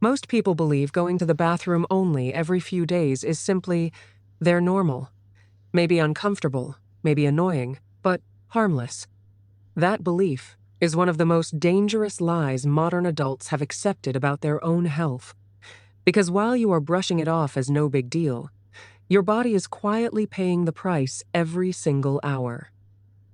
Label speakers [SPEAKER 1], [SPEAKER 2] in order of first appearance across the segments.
[SPEAKER 1] Most people believe going to the bathroom only every few days is simply their normal. Maybe uncomfortable, maybe annoying, but harmless. That belief is one of the most dangerous lies modern adults have accepted about their own health. Because while you are brushing it off as no big deal, your body is quietly paying the price every single hour.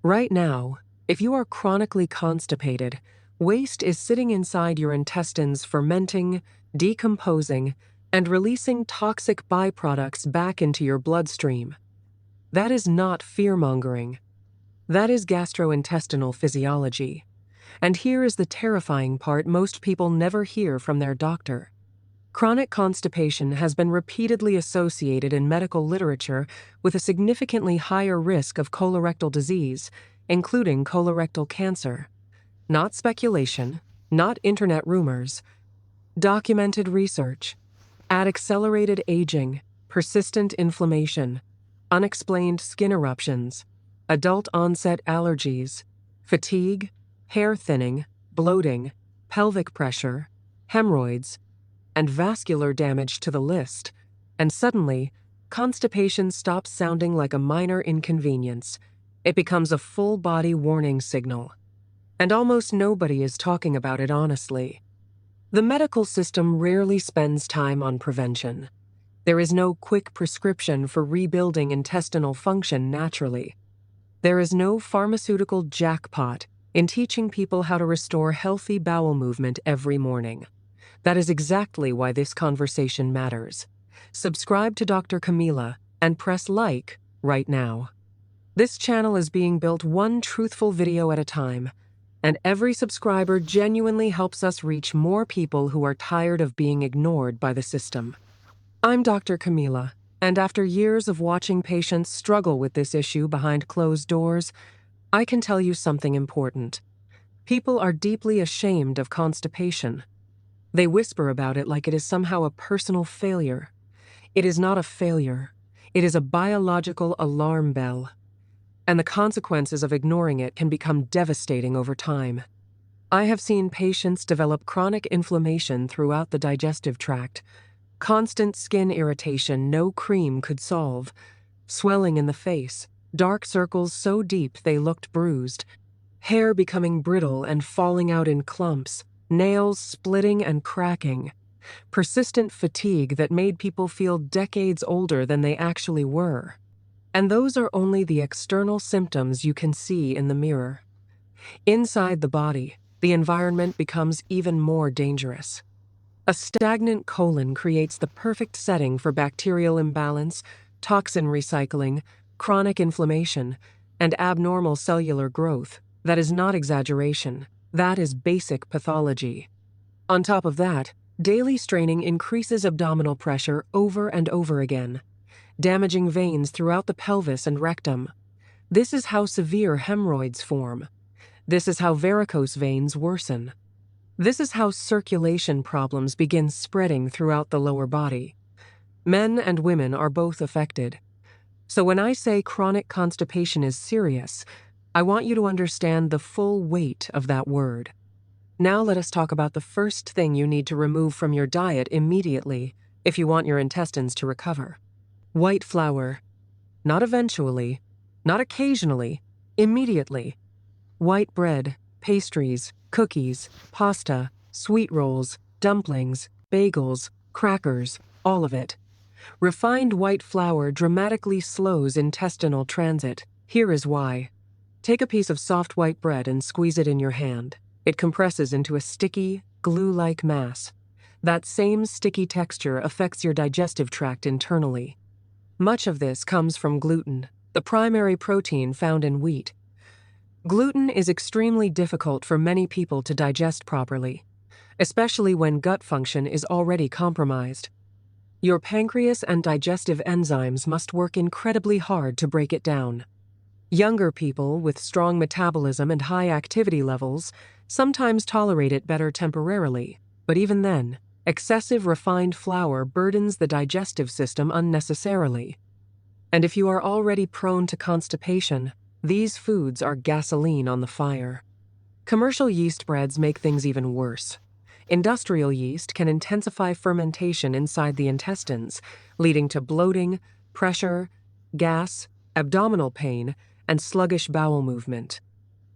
[SPEAKER 1] Right now, if you are chronically constipated, waste is sitting inside your intestines, fermenting, decomposing, and releasing toxic byproducts back into your bloodstream. That is not fear-mongering. That is gastrointestinal physiology. And here is the terrifying part most people never hear from their doctor. Chronic constipation has been repeatedly associated in medical literature with a significantly higher risk of colorectal disease, including colorectal cancer. Not speculation, not internet rumors. Documented research. Add accelerated aging, persistent inflammation, unexplained skin eruptions, adult-onset allergies, fatigue, hair thinning, bloating, pelvic pressure, hemorrhoids, and vascular damage to the list, and suddenly, constipation stops sounding like a minor inconvenience. It becomes a full-body warning signal. And almost nobody is talking about it honestly. The medical system rarely spends time on prevention. There is no quick prescription for rebuilding intestinal function naturally. There is no pharmaceutical jackpot in teaching people how to restore healthy bowel movement every morning. That is exactly why this conversation matters. Subscribe to DR.Camila and press like right now. This channel is being built one truthful video at a time, and every subscriber genuinely helps us reach more people who are tired of being ignored by the system. I'm DR.Camila, and after years of watching patients struggle with this issue behind closed doors, I can tell you something important. People are deeply ashamed of constipation. They whisper about it like it is somehow a personal failure. It is not a failure. It is a biological alarm bell. And the consequences of ignoring it can become devastating over time. I have seen patients develop chronic inflammation throughout the digestive tract, constant skin irritation no cream could solve, swelling in the face, dark circles so deep they looked bruised, hair becoming brittle and falling out in clumps, nails splitting and cracking, persistent fatigue that made people feel decades older than they actually were. And those are only the external symptoms you can see in the mirror. Inside the body, the environment becomes even more dangerous. A stagnant colon creates the perfect setting for bacterial imbalance, toxin recycling, chronic inflammation, and abnormal cellular growth. That is not exaggeration. That is basic pathology. On top of that, daily straining increases abdominal pressure over and over again, damaging veins throughout the pelvis and rectum. This is how severe hemorrhoids form. This is how varicose veins worsen. This is how circulation problems begin spreading throughout the lower body. Men and women are both affected. So when I say chronic constipation is serious, I want you to understand the full weight of that word. Now let us talk about the first thing you need to remove from your diet immediately if you want your intestines to recover. White flour. Not eventually, not occasionally, immediately. White bread, pastries, cookies, pasta, sweet rolls, dumplings, bagels, crackers, all of it. Refined white flour dramatically slows intestinal transit. Here is why. Take a piece of soft white bread and squeeze it in your hand. It compresses into a sticky, glue-like mass. That same sticky texture affects your digestive tract internally. Much of this comes from gluten, the primary protein found in wheat. Gluten is extremely difficult for many people to digest properly, especially when gut function is already compromised. Your pancreas and digestive enzymes must work incredibly hard to break it down. Younger people with strong metabolism and high activity levels sometimes tolerate it better temporarily, but even then, excessive refined flour burdens the digestive system unnecessarily. And if you are already prone to constipation, these foods are gasoline on the fire. Commercial yeast breads make things even worse. Industrial yeast can intensify fermentation inside the intestines, leading to bloating, pressure, gas, abdominal pain, and sluggish bowel movement.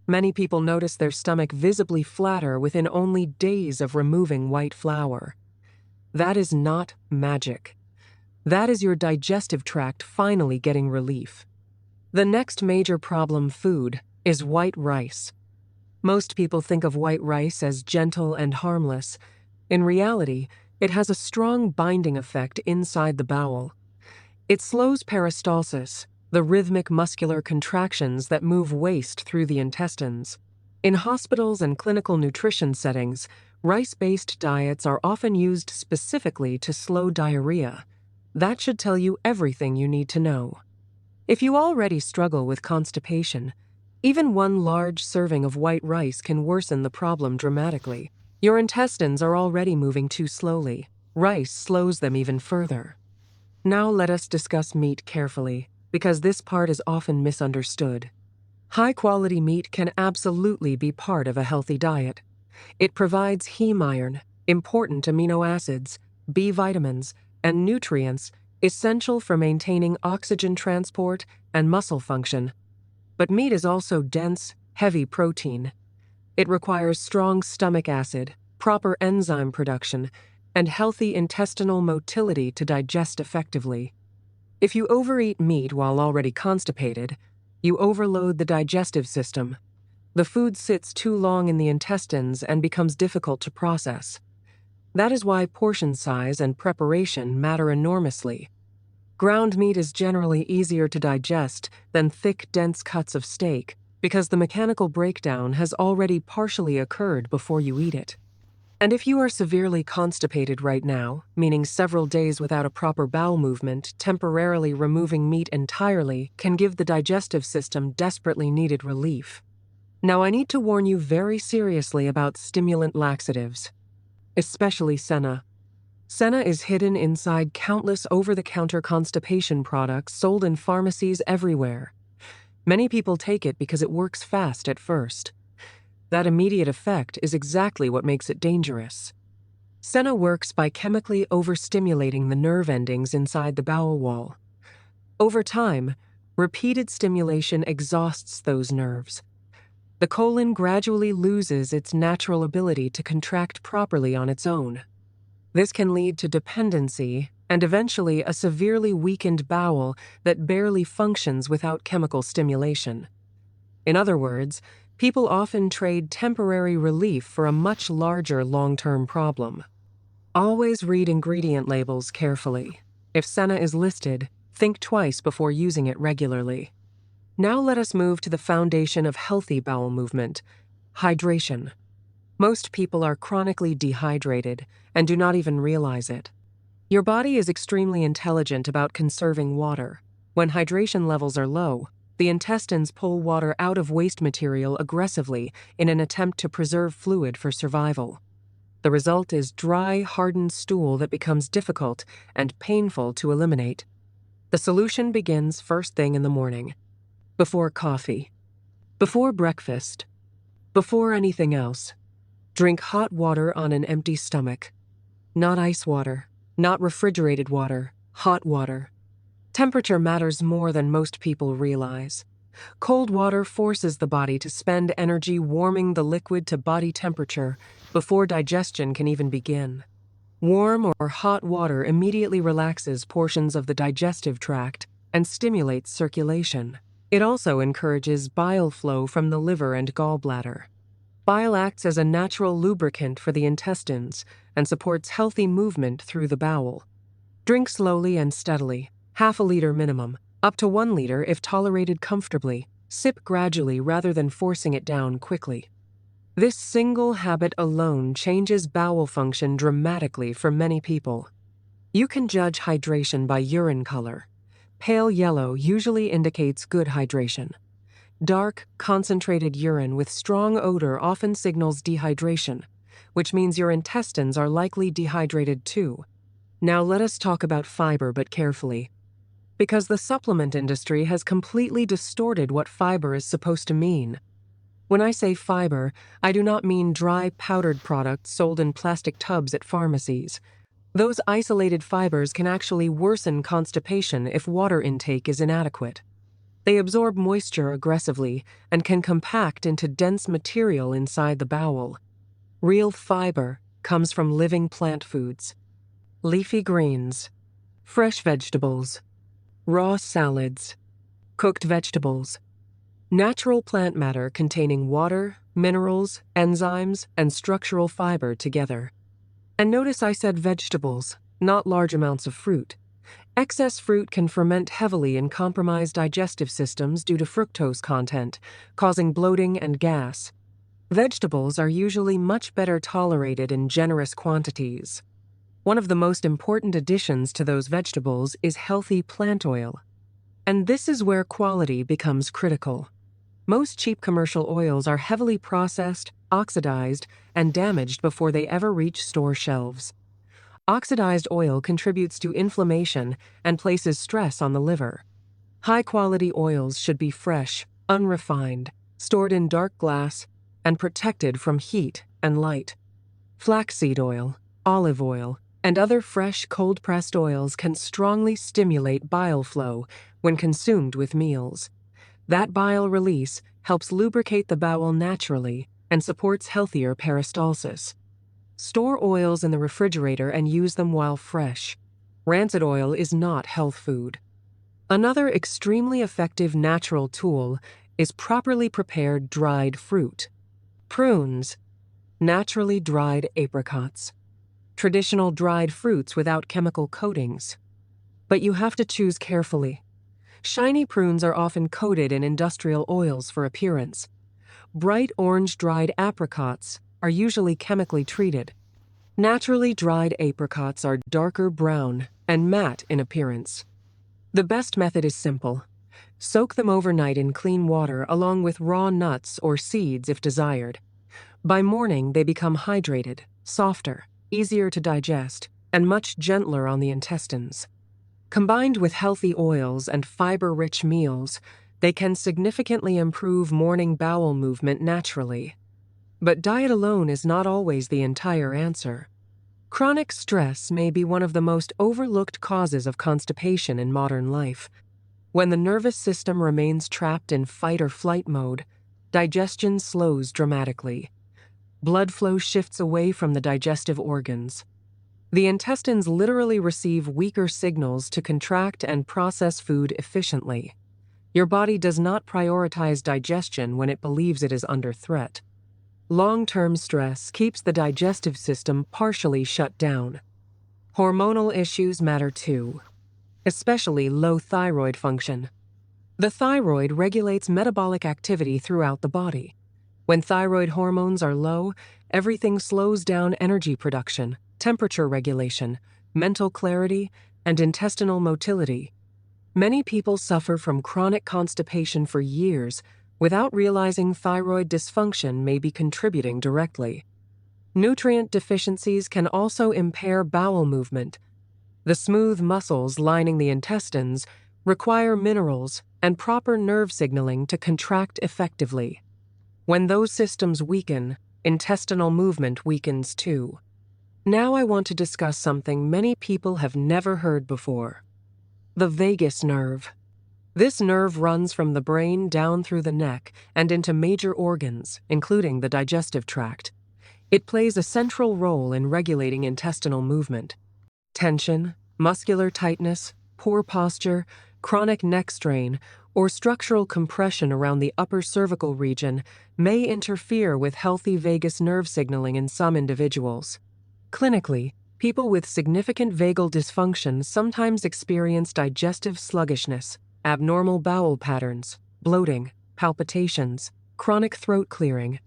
[SPEAKER 1] Many people notice their stomach visibly flatter within only days of removing white flour. That is not magic. That is your digestive tract finally getting relief. The next major problem food is white rice. Most people think of white rice as gentle and harmless. In reality, it has a strong binding effect inside the bowel. It slows peristalsis, the rhythmic muscular contractions that move waste through the intestines. In hospitals and clinical nutrition settings, rice-based diets are often used specifically to slow diarrhea. That should tell you everything you need to know. If you already struggle with constipation, even one large serving of white rice can worsen the problem dramatically. Your intestines are already moving too slowly. Rice slows them even further. Now let us discuss meat carefully, because this part is often misunderstood. High-quality meat can absolutely be part of a healthy diet. It provides heme iron, important amino acids, B vitamins, and nutrients essential for maintaining oxygen transport and muscle function. But meat is also dense, heavy protein. It requires strong stomach acid, proper enzyme production, and healthy intestinal motility to digest effectively. If you overeat meat while already constipated, you overload the digestive system. The food sits too long in the intestines and becomes difficult to process. That is why portion size and preparation matter enormously. Ground meat is generally easier to digest than thick, dense cuts of steak because the mechanical breakdown has already partially occurred before you eat it. And if you are severely constipated right now, meaning several days without a proper bowel movement, temporarily removing meat entirely can give the digestive system desperately needed relief. Now, I need to warn you very seriously about stimulant laxatives, especially senna. Senna is hidden inside countless over-the-counter constipation products sold in pharmacies everywhere. Many people take it because it works fast at first. That immediate effect is exactly what makes it dangerous. Senna works by chemically overstimulating the nerve endings inside the bowel wall. Over time, repeated stimulation exhausts those nerves. The colon gradually loses its natural ability to contract properly on its own. This can lead to dependency and eventually a severely weakened bowel that barely functions without chemical stimulation. In other words, people often trade temporary relief for a much larger long-term problem. Always read ingredient labels carefully. If senna is listed, think twice before using it regularly. Now let us move to the foundation of healthy bowel movement: hydration. Most people are chronically dehydrated and do not even realize it. Your body is extremely intelligent about conserving water. When hydration levels are low, the intestines pull water out of waste material aggressively in an attempt to preserve fluid for survival. The result is dry, hardened stool that becomes difficult and painful to eliminate. The solution begins first thing in the morning, before coffee, before breakfast, before anything else. Drink hot water on an empty stomach. Not ice water, not refrigerated water, hot water. Temperature matters more than most people realize. Cold water forces the body to spend energy warming the liquid to body temperature before digestion can even begin. Warm or hot water immediately relaxes portions of the digestive tract and stimulates circulation. It also encourages bile flow from the liver and gallbladder. Bile acts as a natural lubricant for the intestines and supports healthy movement through the bowel. Drink slowly and steadily, half a liter minimum, up to 1 liter if tolerated comfortably. Sip gradually rather than forcing it down quickly. This single habit alone changes bowel function dramatically for many people. You can judge hydration by urine color. Pale yellow usually indicates good hydration. Dark, concentrated urine with strong odor often signals dehydration, which means your intestines are likely dehydrated too. Now let us talk about fiber, but carefully, because the supplement industry has completely distorted what fiber is supposed to mean. When I say fiber, I do not mean dry, powdered products sold in plastic tubs at pharmacies. Those isolated fibers can actually worsen constipation if water intake is inadequate. They absorb moisture aggressively and can compact into dense material inside the bowel. Real fiber comes from living plant foods, leafy greens, fresh vegetables, raw salads, cooked vegetables, natural plant matter containing water, minerals, enzymes, and structural fiber together. And notice I said vegetables, not large amounts of fruit. Excess fruit can ferment heavily and compromise digestive systems due to fructose content, causing bloating and gas. Vegetables are usually much better tolerated in generous quantities. One of the most important additions to those vegetables is healthy plant oil. And this is where quality becomes critical. Most cheap commercial oils are heavily processed, oxidized, and damaged before they ever reach store shelves. Oxidized oil contributes to inflammation and places stress on the liver. High-quality oils should be fresh, unrefined, stored in dark glass, and protected from heat and light. Flaxseed oil, olive oil, and other fresh, cold-pressed oils can strongly stimulate bile flow when consumed with meals. That bile release helps lubricate the bowel naturally and supports healthier peristalsis. Store oils in the refrigerator and use them while fresh. Rancid oil is not health food. Another extremely effective natural tool is properly prepared dried fruit. Prunes, naturally dried apricots, traditional dried fruits without chemical coatings. But you have to choose carefully. Shiny prunes are often coated in industrial oils for appearance. Bright orange dried apricots are usually chemically treated. Naturally dried apricots are darker brown and matte in appearance. The best method is simple. Soak them overnight in clean water along with raw nuts or seeds if desired. By morning, they become hydrated, softer, easier to digest, and much gentler on the intestines. Combined with healthy oils and fiber-rich meals, they can significantly improve morning bowel movement naturally. But diet alone is not always the entire answer. Chronic stress may be one of the most overlooked causes of constipation in modern life. When the nervous system remains trapped in fight or flight mode, digestion slows dramatically. Blood flow shifts away from the digestive organs. The intestines literally receive weaker signals to contract and process food efficiently. Your body does not prioritize digestion when it believes it is under threat. Long-term stress keeps the digestive system partially shut down. Hormonal issues matter too, especially low thyroid function. The thyroid regulates metabolic activity throughout the body. When thyroid hormones are low, everything slows down: energy production, temperature regulation, mental clarity, and intestinal motility. Many people suffer from chronic constipation for years without realizing thyroid dysfunction may be contributing directly. Nutrient deficiencies can also impair bowel movement. The smooth muscles lining the intestines require minerals and proper nerve signaling to contract effectively. When those systems weaken, intestinal movement weakens too. Now I want to discuss something many people have never heard before: the vagus nerve. This nerve runs from the brain down through the neck and into major organs, including the digestive tract. It plays a central role in regulating intestinal movement. Tension, muscular tightness, poor posture, chronic neck strain, or structural compression around the upper cervical region may interfere with healthy vagus nerve signaling in some individuals. Clinically, people with significant vagal dysfunction sometimes experience digestive sluggishness, abnormal bowel patterns, bloating, palpitations, chronic throat clearing,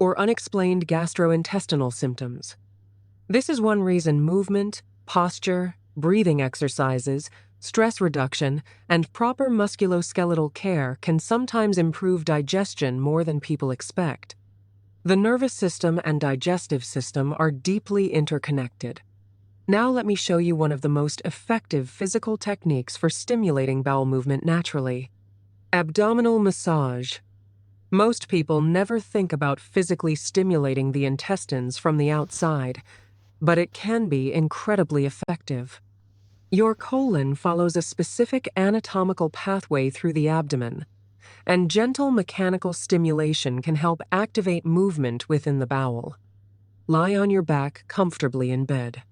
[SPEAKER 1] or unexplained gastrointestinal symptoms. This is one reason movement, posture, breathing exercises, stress reduction, and proper musculoskeletal care can sometimes improve digestion more than people expect. The nervous system and digestive system are deeply interconnected. Now let me show you one of the most effective physical techniques for stimulating bowel movement naturally: abdominal massage. Most people never think about physically stimulating the intestines from the outside, but it can be incredibly effective. Your colon follows a specific anatomical pathway through the abdomen, and gentle mechanical stimulation can help activate movement within the bowel. Lie on your back comfortably in bed.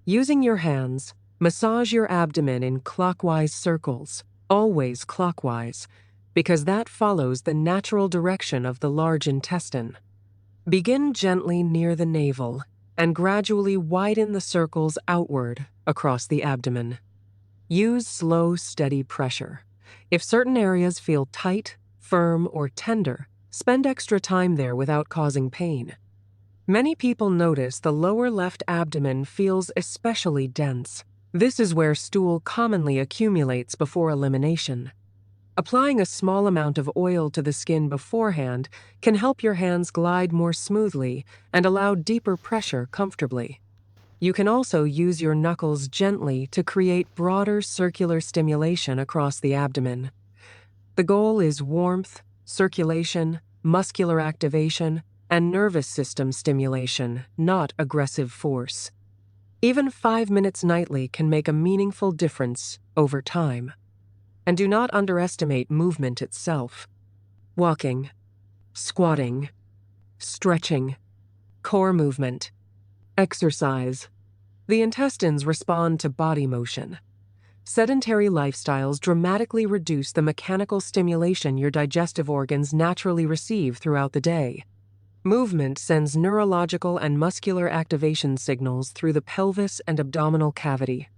[SPEAKER 1] Using your hands, massage your abdomen in clockwise circles, always clockwise, because that follows the natural direction of the large intestine. Begin gently near the navel and gradually widen the circles outward across the abdomen. Use slow, steady pressure. If certain areas feel tight, firm, or tender, spend extra time there without causing pain. Many people notice the lower left abdomen feels especially dense. This is where stool commonly accumulates before elimination. Applying a small amount of oil to the skin beforehand can help your hands glide more smoothly and allow deeper pressure comfortably. You can also use your knuckles gently to create broader circular stimulation across the abdomen. The goal is warmth, circulation, muscular activation, and nervous system stimulation, not aggressive force. Even 5 minutes nightly can make a meaningful difference over time. And do not underestimate movement itself. Walking, squatting, stretching, core movement, exercise. The intestines respond to body motion. Sedentary lifestyles dramatically reduce the mechanical stimulation your digestive organs naturally receive throughout the day. Movement sends neurological and muscular activation signals through the pelvis and abdominal cavity.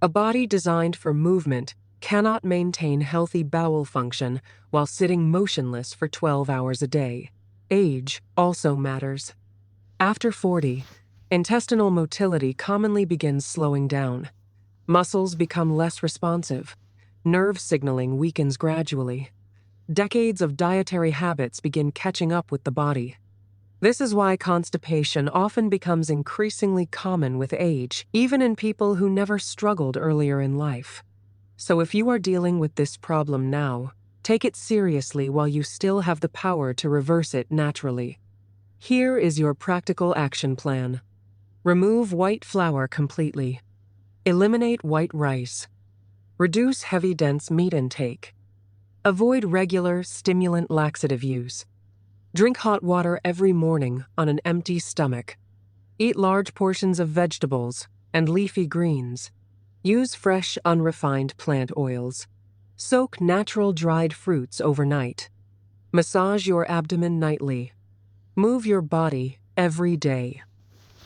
[SPEAKER 1] A body designed for movement cannot maintain healthy bowel function while sitting motionless for 12 hours a day. Age also matters. After 40, intestinal motility commonly begins slowing down. Muscles become less responsive. Nerve signaling weakens gradually. Decades of dietary habits begin catching up with the body. This is why constipation often becomes increasingly common with age, even in people who never struggled earlier in life. So if you are dealing with this problem now, take it seriously while you still have the power to reverse it naturally. Here is your practical action plan. Remove white flour completely. Eliminate white rice. Reduce heavy, dense meat intake. Avoid regular, stimulant laxative use. Drink hot water every morning on an empty stomach. Eat large portions of vegetables and leafy greens. Use fresh, unrefined plant oils. Soak natural dried fruits overnight. Massage your abdomen nightly. Move your body every day.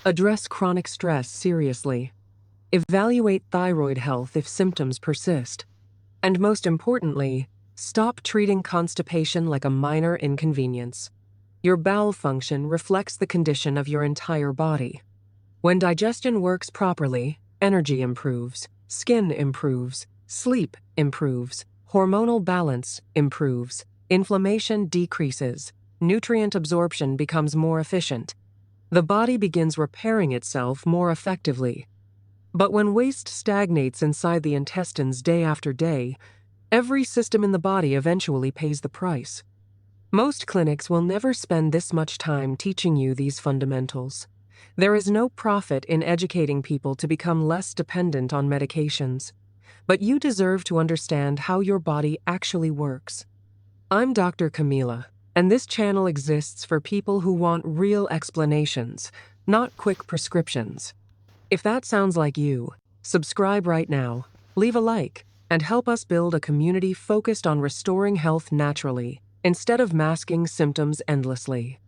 [SPEAKER 1] Address chronic stress seriously. Evaluate thyroid health if symptoms persist. And most importantly, stop treating constipation like a minor inconvenience. Your bowel function reflects the condition of your entire body. When digestion works properly, energy improves, skin improves, sleep improves, hormonal balance improves, inflammation decreases, nutrient absorption becomes more efficient. The body begins repairing itself more effectively. But when waste stagnates inside the intestines day after day, every system in the body eventually pays the price. Most clinics will never spend this much time teaching you these fundamentals. There is no profit in educating people to become less dependent on medications. But you deserve to understand how your body actually works. I'm DR.Camila, and this channel exists for people who want real explanations, not quick prescriptions. If that sounds like you, subscribe right now, leave a like, and help us build a community focused on restoring health naturally, instead of masking symptoms endlessly.